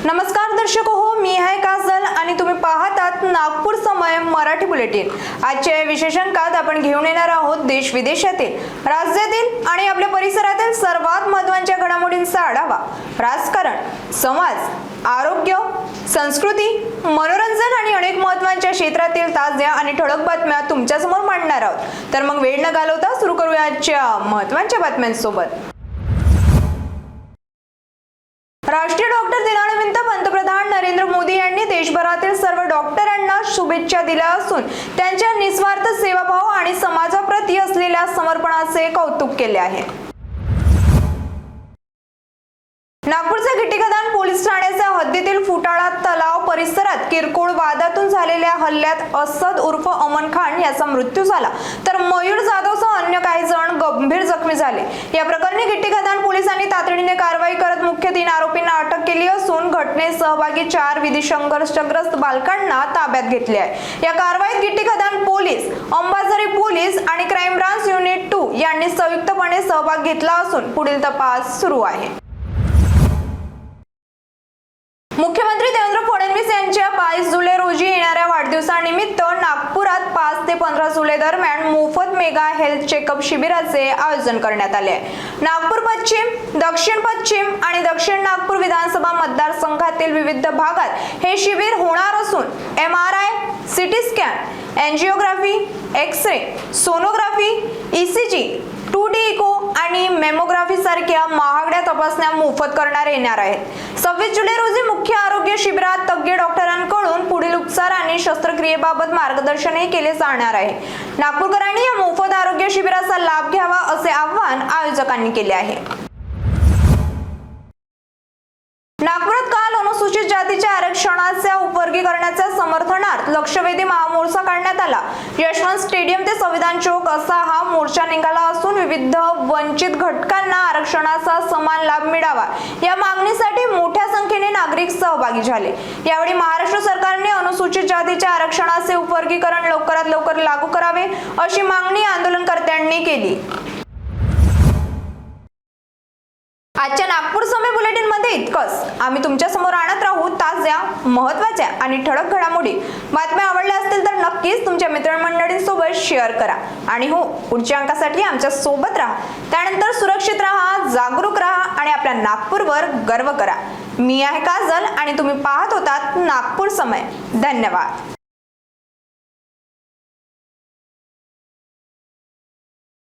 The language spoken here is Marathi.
नमस्कार दर्शक हो, मी आहे काजल आणि तुम्ही पाहतात नागपूर समय मराठी बुलेटिन। आजच्या विशेष अंकात आपण घेऊन येणार आहोत देश विदेशातील, राज्यातील आणि आपल्या परिसरातील सर्वात महत्त्वाच्या घडामोडींचा आढावा। राजकारण, समाज, आरोग्य, संस्कृती, मनोरंजन आणि अनेक महत्त्वाच्या क्षेत्रातील ताज्या आणि ठळक बातम्या तुमच्या समोर मांडणार आहोत। तर मग वेळ न घालवता सुरू करूया आजच्या महत्त्वाच्या बातम्यांसोबत। राष्ट्रीय डॉक्टर दिनानिमित्त पंतप्रधान नरेंद्र मोदी यांनी देशभरातील सर्व डॉक्टरांना शुभेच्छा दिल्या असून त्यांच्या निस्वार्थ सेवाभाव आणि समाजाप्रती असलेल्या समर्पणाचे कौतुक केले आहे। नागपूरच्या गिट्टीखदान पोलीस ठाण्याच्या हद्दीतील फुटाळा तलाव परिसरात किरकोळ वादातून झालेल्या हल्ल्यात असद उर्फ अमन खान याचा मृत्यू झाला, तर मयूर जाधवसह अन्य काही जण गंभीर जखमी झाले। या प्रकरणी गिट्टीखदान पोलिसांनी तातडीने कारवाई करत मुख्य 3 आरोपींना अटक केली असून घटनेत सहभागी 4 विधी संघर्षग्रस्त बालकांना ताब्यात घेतले आहे। या कारवाईत गिट्टीखदान पोलीस, अंबाझरी पोलीस आणि क्राईम ब्रांच युनिट 2 यांनी संयुक्तपणे सहभाग घेतला असून पुढील तपास सुरू आहे। मुख्यमंत्री देवेंद्र फडणवीस यांच्या 22 जुलै रोजी येणाऱ्या वाढदिवसानिमित्त नागपुरात 5 ते 15 जुलै दरम्यान मोफत मेगा हेल्थ चेकअप शिबिराचे आयोजन करण्यात आले आहे। नागपूर पश्चिम, दक्षिण पश्चिम आणि दक्षिण नागपूर विधानसभा मतदारसंघातील विविध भागात हे शिबिर होणार असून MRI, CT scan, angiography, X-ray, sonography, ECG, 2D echo आणि मेमोग्राफी सारख्या महागड्या तपासण्या मोफत करण्यात येणार आहेत। 26 जुलै रोजी मुख्य आरोग्य शिबिरात तज्ञ डॉक्टरांकडून पुढील उपचार आणि शस्त्रक्रियेबाबत मार्गदर्शनही केले जाणार आहे। नागपूरकरांनी या मोफत आरोग्य शिबिराचा लाभ घ्यावा असे आवाहन आयोजकांनी केले आहे। नागपुरात काल अनुसूचित जातीच्या आरक्षणाच्या उपवर्गीकरणाच्या समर्थनार्थ लक्षवेधी महामोर्चा काढण्यात आला। यशवंत स्टेडियम ते संविधान चौक असा हा मोर्चा निघाला असून विविध वंचित घटकांना आरक्षणाचा समान लाभ मिळावा या मागणीसाठी मोठ्या संख्येने नागरिक सहभागी झाले। यावेळी महाराष्ट्र सरकारने अनुसूचित जातीच्या आरक्षणाचे उपवर्गीकरण लवकरात लवकर लागू करावे अशी मागणी आंदोलनकर्त्यांनी केली। आजच्या नागपूर समय बुलेटिन मध्ये इतकंच। आम्ही तुमच्या समोर आणत राहू ताज्या, महत्त्वाच्या आणि ठळक घडामोडी। बातम्या आवडल्या असतील तर नक्कीच तुमच्या मित्रमंडळींसोबत शेअर करा आणि हो, पुढच्या अंकासाठी आमच्या सोबत राहा। त्यानंतर सुरक्षित राहा, जागरूक राहा आणि आपल्या नागपूरवर गर्व करा। मी आहे काजल आणि तुम्ही पाहत होतात नागपूर समय। धन्यवाद।